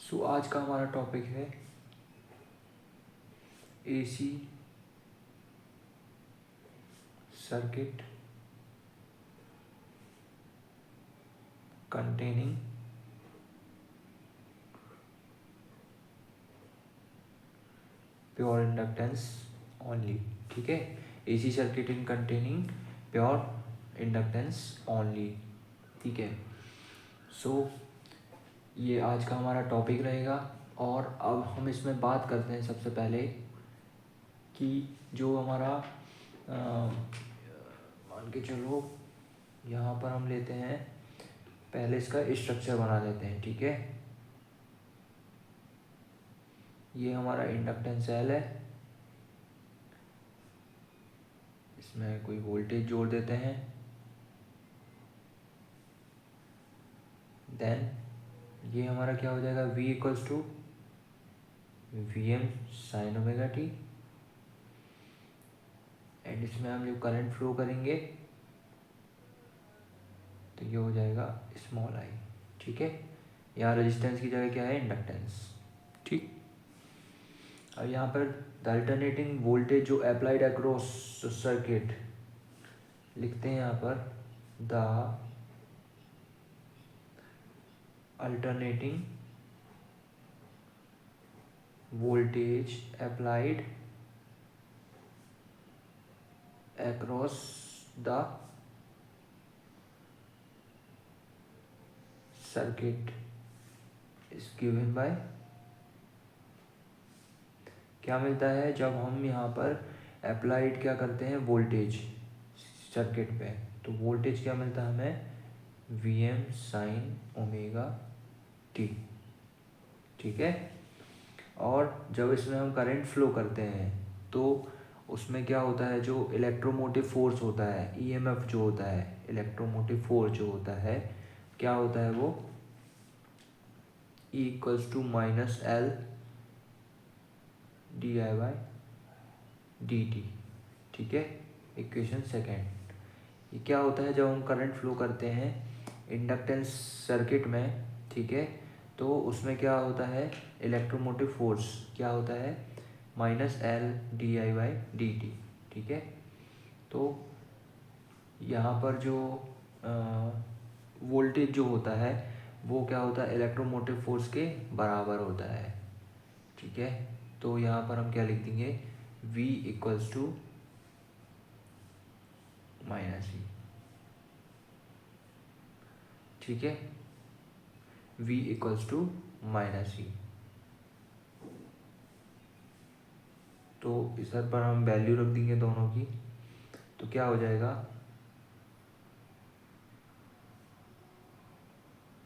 सो आज का हमारा टॉपिक है AC circuit containing pure inductance only. ठीक है, AC circuit in containing pure inductance only. ठीक है, सो ये आज का हमारा टॉपिक रहेगा। और अब हम इसमें बात करते हैं सबसे पहले कि जो हमारा मान के चलो यहाँ पर हम लेते हैं, पहले इसका स्ट्रक्चर बना लेते हैं। ठीक है, ये हमारा इंडक्टेंस एल है, इसमें कोई वोल्टेज जोड़ देते हैं। देन ये हमारा क्या हो जाएगा, V equals to V M sine omega T. And इसमें हम जो करंट फ्लो करेंगे तो ये हो जाएगा स्मॉल आई। ठीक है, यहाँ रेजिस्टेंस की जगह क्या है, इंडक्टेंस। ठीक, अब यहाँ पर द अल्टरनेटिंग वोल्टेज जो अप्लाइड अक्रॉस सर्किट लिखते हैं, यहाँ पर the alternating voltage applied across the circuit is given by, क्या मिलता है जब हम यहाँ पर अप्लाइड क्या करते हैं वोल्टेज सर्किट पे, तो वोल्टेज क्या मिलता है हमें, V M sine omega T. ठीक है, और जब इसमें हम करंट फ्लो करते हैं तो उसमें क्या होता है, जो इलेक्ट्रोमोटिव फोर्स होता है, ईएमएफ जो होता है, इलेक्ट्रोमोटिव फोर्स जो होता है, क्या होता है वो, E equals to minus L D I by D T. ठीक है, इक्वेशन सेकेंड। ये क्या होता है, जब हम करंट फ्लो करते हैं इंडक्टेंस सर्किट में, ठीक है, तो उसमें क्या होता है, इलेक्ट्रोमोटिव फोर्स क्या होता है, minus L D I by D T. ठीक है, तो यहाँ पर जो वोल्टेज जो होता है वो क्या होता है, इलेक्ट्रोमोटिव फोर्स के बराबर होता है। ठीक है, तो यहाँ पर हम क्या लिख देंगे, V इक्वल्स टू माइनस ई। ठीक है, V इक्वल्स टू माइनस ई। तो इस पर हम वैल्यू रख देंगे दोनों की, तो क्या हो जाएगा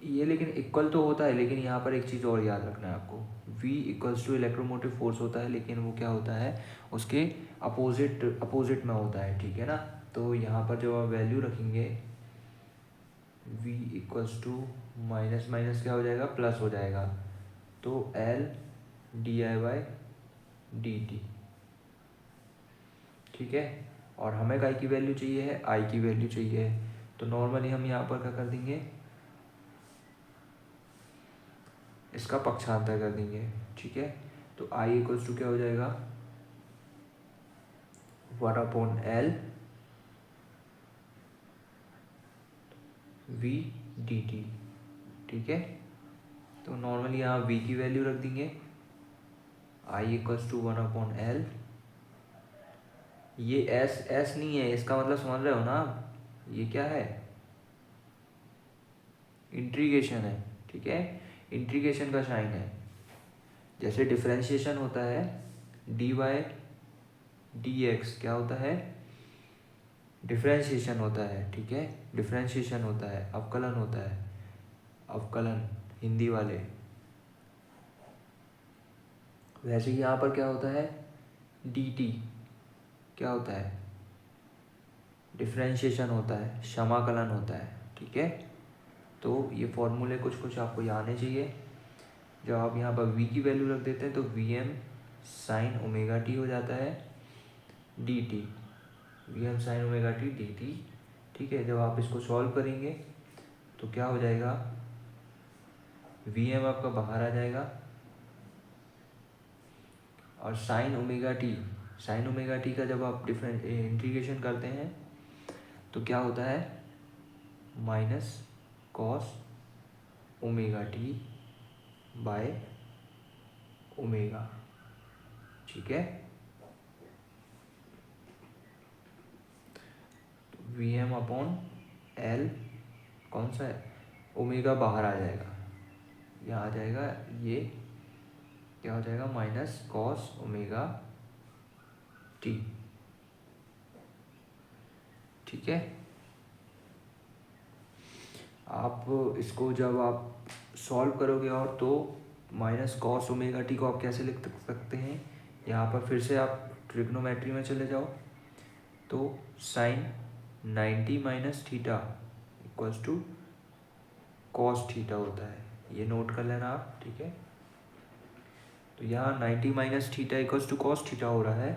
ये, लेकिन इक्वल तो होता है, लेकिन यहाँ पर एक चीज़ और याद रखना है आपको, V equals to electromotive force होता है, लेकिन वो क्या होता है उसके अपोजिट में होता है। ठीक है ना, तो यहाँ पर जब आप वैल्यू रखेंगे V equals to minus minus क्या हो जाएगा, प्लस हो जाएगा, तो L D I by D T. ठीक है, और हमें काय की वैल्यू चाहिए है, I की वैल्यू चाहिए है, तो नॉर्मली हम यहाँ पर क्या कर देंगे, इसका पक्षांतर कर देंगे। ठीक है, तो I इक्वल्स टू क्या हो जाएगा, 1/L V डी टी। ठीक है, तो नॉर्मली यहाँ V की वैल्यू रख देंगे, I इक्वल्स टू 1/L। ये S नहीं है, इसका मतलब समझ रहे हो ना आप, ये क्या है, इंटीग्रेशन है। ठीक है, इंटीग्रेशन का साइन है, जैसे डिफरेंशिएशन होता है डी बाई डी एक्स, क्या होता है, डिफरेंशिएशन होता है। ठीक है, डिफरेंशिएशन होता है, अवकलन होता है, अवकलन हिंदी वाले। वैसे ही यहाँ पर क्या होता है, डी टी क्या होता है, डिफरेंशिएशन होता है, समाकलन होता है। ठीक है, तो ये फॉर्मूले कुछ कुछ आपको याद आने चाहिए। जब आप यहाँ पर V की वैल्यू रख देते हैं तो V M sine omega T हो जाता है D T, V M sine omega T D T. ठीक है, जब आप इसको सॉल्व करेंगे तो क्या हो जाएगा, वी एम आपका बाहर आ जाएगा, और साइन ओमेगा टी का जब आप डिफरेंट इंटीग्रेशन करते हैं तो क्या होता है, minus cos omega T by omega. ठीक है, वी एम अपॉन एल कौन सा है, ओमेगा बाहर आ जाएगा, यहाँ आ जाएगा, ये क्या हो जाएगा, माइनस कॉस ओमेगा टी। ठीक है, आप इसको जब आप सॉल्व करोगे और तो माइनस कॉस ओमेगा टी को आप कैसे लिख सकते हैं, यहाँ पर फिर से आप ट्रिग्नोमेट्री में चले जाओ, तो sine 90 minus theta equals to cos theta होता है, ये नोट कर लेना आप। ठीक है, तो यहाँ 90 minus theta equals to cos theta हो रहा है,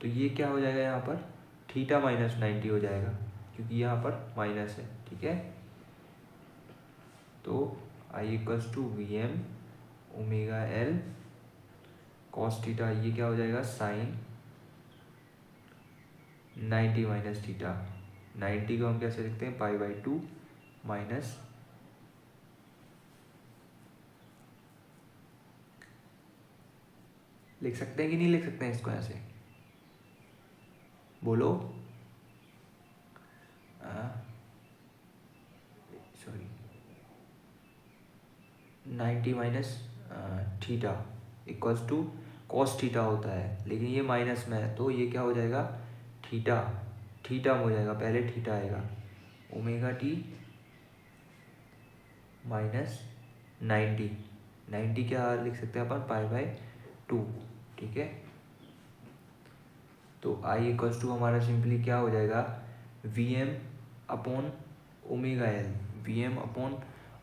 तो ये क्या हो जाएगा, यहाँ पर थीटा माइनस 90 हो जाएगा, क्योंकि यहाँ पर माइनस है। ठीक है, तो I equals to V M omega L cos theta, ये क्या हो जाएगा, साइन 90 माइनस थीटा। 90 को हम कैसे लिखते हैं, पाई बाई 2 माइनस लिख सकते हैं कि नहीं लिख सकते हैं इसको ऐसे, बोलो। Sorry, 90 minus theta equals to cos theta होता है, लेकिन ये माइनस में है, तो ये क्या हो जाएगा, थीटा थीटा में हो जाएगा, पहले थीटा आएगा, ओमेगा टी माइनस 90 क्या लिख सकते हैं अपन, पाई बाई 2। ठीक है, तो आई इक्वल्स टू हमारा सिंपली क्या हो जाएगा, V M upon omega L, V M upon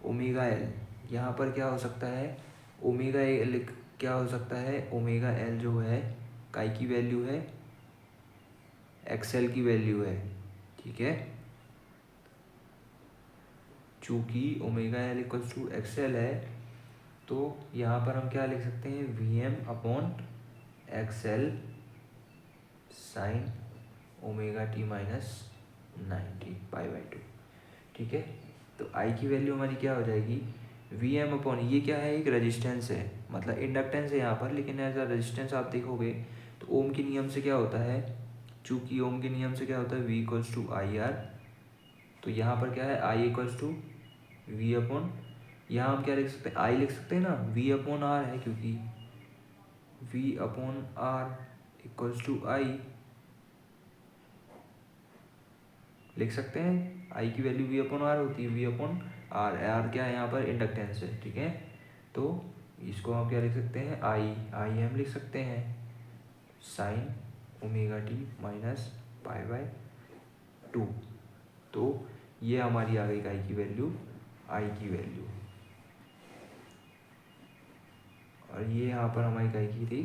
omega L, यहाँ पर क्या हो सकता है, ओमेगा एल क्या हो सकता है, ओमेगा एल जो है काई की वैल्यू है, एक्सएल की वैल्यू है। ठीक है, चूँकि omega L equals to XL है, तो यहाँ पर हम क्या लिख सकते हैं, V M upon XL sine omega T minus 90 pi by 2। ठीक है, तो आई की वैल्यू हमारी क्या हो जाएगी, वी एम अपॉन, ये क्या है, एक रेजिस्टेंस है, मतलब इंडक्टेंस है यहाँ पर, लेकिन एज अ रेजिस्टेंस आप देखोगे तो ओम के नियम से क्या होता है, चूँकि ओम के नियम से क्या होता है, V equals to I R, तो यहाँ पर क्या है, I equals to V upon, यहाँ हम क्या लिख सकते हैं, आई लिख सकते हैं ना, वी अपॉन आर है, क्योंकि V upon R equals to I लिख सकते हैं, आई की वैल्यू वी अपॉन आर होती है, वी अपॉन आर, आर क्या है यहाँ पर, इंडक्टेंस है। ठीक है, तो इसको हम क्या लिख सकते हैं, आई हम लिख सकते हैं sign omega T minus pi by 2। तो ये हमारी आ गई आई की वैल्यू, आई की वैल्यू, और ये यहाँ पर हमारी आई की थी,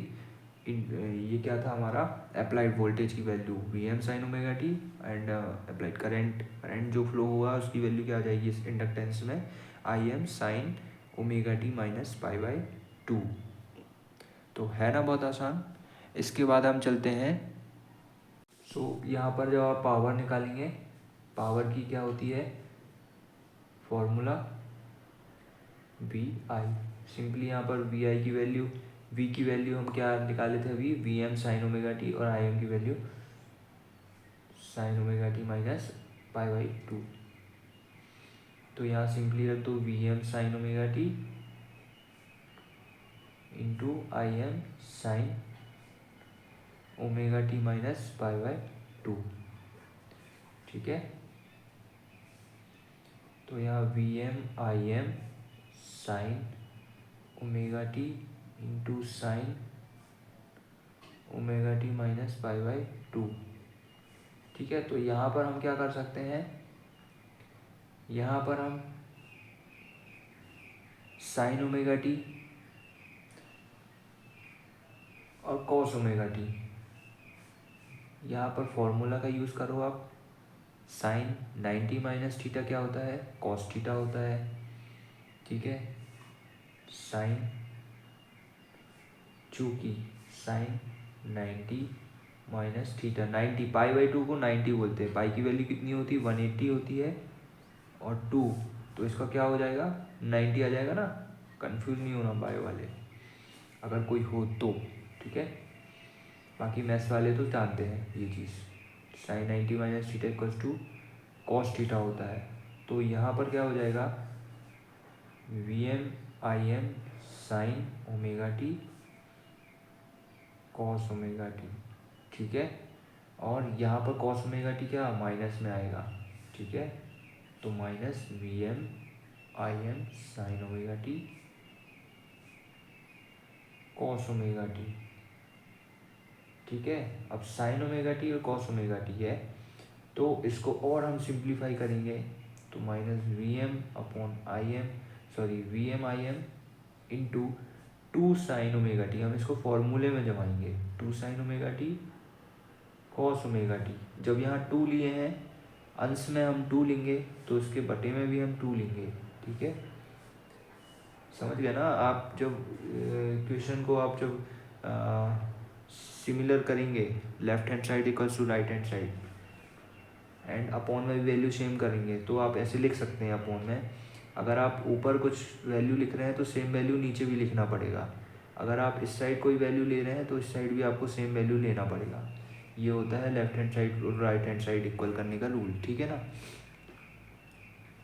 ये क्या था हमारा, अप्लाइड वोल्टेज की value V M sine omega T, and applied current जो फ्लो हुआ उसकी वैल्यू क्या आ जाएगी इस इंडक्टेंस में, I M sine omega T minus pi by 2। तो है ना बहुत आसान। इसके बाद हम चलते हैं, यहाँ पर जब आप पावर निकालेंगे, पावर की क्या होती है फॉर्मूला, वी आई, सिंपली यहाँ पर वी आई की वैल्यू, वी की वैल्यू हम क्या निकाले थे अभी, V M sine omega T, और आई एम की value sine omega T minus pi by 2। तो यहाँ सिंपली रख दो V M sine omega T into I M sine omega T minus pi by 2। ठीक है, तो यहाँ V M I M sine omega T into sine omega T minus pi by 2। ठीक है, तो यहाँ पर हम क्या कर सकते हैं, यहाँ पर हम साइन ओमेगा टी और कॉस ओमेगा टी, यहाँ पर फॉर्मूला का यूज़ करो आप, साइन 90 माइनस थीटा क्या होता है, कॉस थीटा होता है। ठीक है, साइन, चूँकि साइन 90 माइनस थीटा, 90 पाई/2 को 90 बोलते हैं। पाई की वैल्यू कितनी होती है, 180 होती है, और 2, तो इसका क्या हो जाएगा, 90 आ जाएगा ना। कंफ्यूज नहीं होना बाय वाले, अगर कोई हो तो, ठीक है। बाकी मैथ्स वाले तो जानते हैं ये चीज़। Sine 90 minus theta equals to cos theta होता है। तो यहाँ पर क्या हो जाएगा, Vm/Im sine omega T cos omega T, ठीक है। और यहाँ पर कॉस ओमेगा टी क्या माइनस में आएगा, ठीक है। तो minus Vm/Im sine omega T cos omega T, ठीक है। अब साइन ओमेगा टी और कॉस ओमेगा टी है, तो इसको और हम सिंप्लीफाई करेंगे, तो minus Vm/Im into 2 sine omega T, हम इसको फॉर्मूले में जमाएंगे, 2 sine omega T cos omega T. जब यहाँ 2 लिए हैं, अंश में हम 2 लेंगे, तो उसके बटे में भी हम 2 लेंगे, ठीक है। समझ गए ना आप। जब क्वेश्चन को आप जब सिमिलर करेंगे, left hand side equals to right hand side and upon में वैल्यू सेम करेंगे, तो आप ऐसे लिख सकते हैं अपॉन में। अगर आप ऊपर कुछ वैल्यू लिख रहे हैं तो सेम वैल्यू नीचे भी लिखना पड़ेगा। अगर आप इस साइड कोई वैल्यू ले रहे हैं तो इस साइड भी आपको सेम वैल्यू लेना पड़ेगा। ये होता है लेफ्ट हैंड साइड और राइट हैंड साइड इक्वल करने का रूल, ठीक है ना।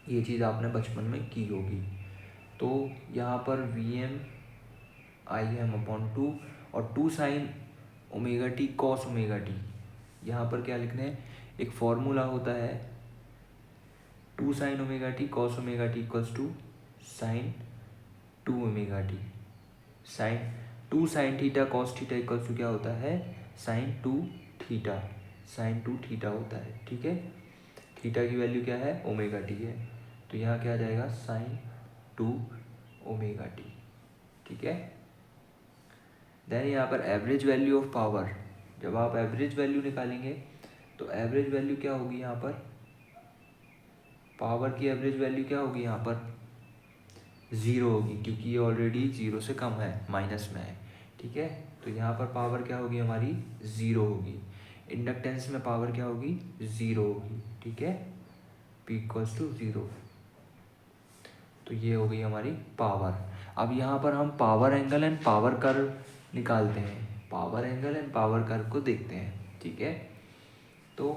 ये चीज़ आपने बचपन में की होगी। तो यहाँ पर Vm/Im/2 और 2 sine omega T cos omega T, यहाँ पर क्या लिखने हैं, एक फॉर्मूला होता है 2 sine omega T cos omega t equals to sine 2 omega t. Sine 2 sine theta cos theta equals to क्या होता है, साइन 2 थीटा, साइन 2 थीटा होता है, ठीक है। थीटा की वैल्यू क्या है, ओमेगा टी है, तो यहाँ क्या आ जाएगा, साइन 2 ओमेगा टी, ठीक है। देन यहाँ पर एवरेज वैल्यू ऑफ पावर, जब आप एवरेज वैल्यू निकालेंगे तो एवरेज वैल्यू क्या होगी, यहाँ पर पावर की एवरेज वैल्यू क्या होगी, यहाँ पर 0 होगी, क्योंकि ये ऑलरेडी 0 से कम है, माइनस में है, ठीक है। तो यहाँ पर पावर क्या होगी हमारी, 0 होगी। इंडक्टेंस में पावर क्या होगी, 0 होगी, ठीक है। P इक्वल्स टू 0, तो ये हो गई हमारी पावर। अब यहाँ पर हम power angle and power curve निकालते हैं, power angle and power curve को देखते हैं, ठीक है। तो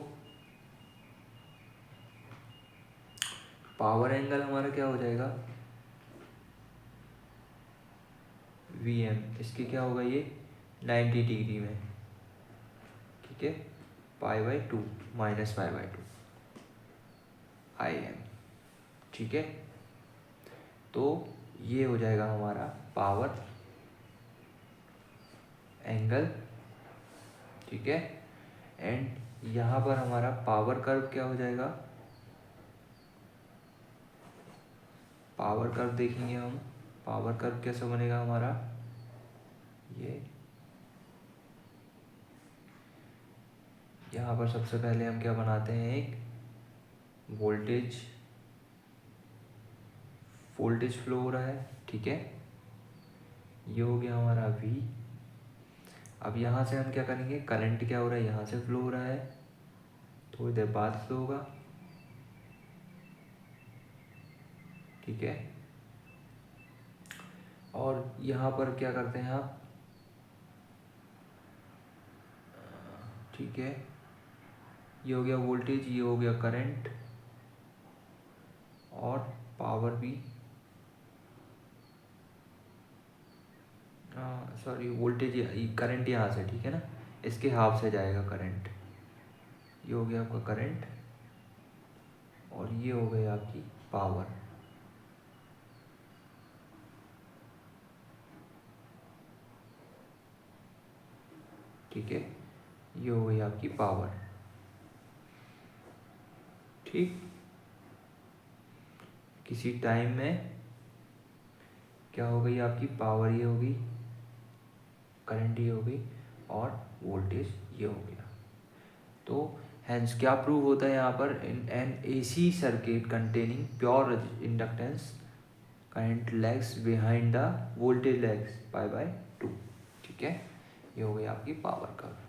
पावर एंगल हमारा क्या हो जाएगा, Vm, इसके क्या होगा, ये 90 डिग्री में, ठीक है, π/2 माइनस π/2 Im, ठीक है। तो ये हो जाएगा हमारा पावर एंगल, ठीक है। एंड यहाँ पर हमारा पावर कर्व क्या हो जाएगा, पावर कर्व देखेंगे हम, पावर कर्व कैसे बनेगा हमारा, ये यहाँ पर सबसे पहले हम क्या बनाते हैं, एक वोल्टेज फ्लो हो रहा है, ठीक है। ये हो गया हमारा V। अब यहाँ से हम क्या करेंगे, करंट क्या हो रहा है, यहाँ से फ्लो हो रहा है, थोड़ी देर बाद फ्लो होगा, ठीक है। और यहाँ पर क्या करते हैं आप, ठीक है, ये हो गया वोल्टेज, ये हो गया करंट, और पावर भी, सॉरी वोल्टेज, करंट यहाँ से, ठीक है ना, इसके हाफ से जाएगा करंट। ये हो गया आपका करंट, और ये हो गई आपकी पावर, ठीक है। ये हो गई आपकी पावर, ठीक। किसी टाइम में क्या हो गई आपकी पावर, ये होगी, करंट ये होगी, और वोल्टेज ये हो गया। तो हैंस क्या प्रूव होता है यहाँ पर, in an AC circuit containing pure inductance current lags behind the voltage lags pi by 2। ठीक है, ये हो गई आपकी पावर कर्व।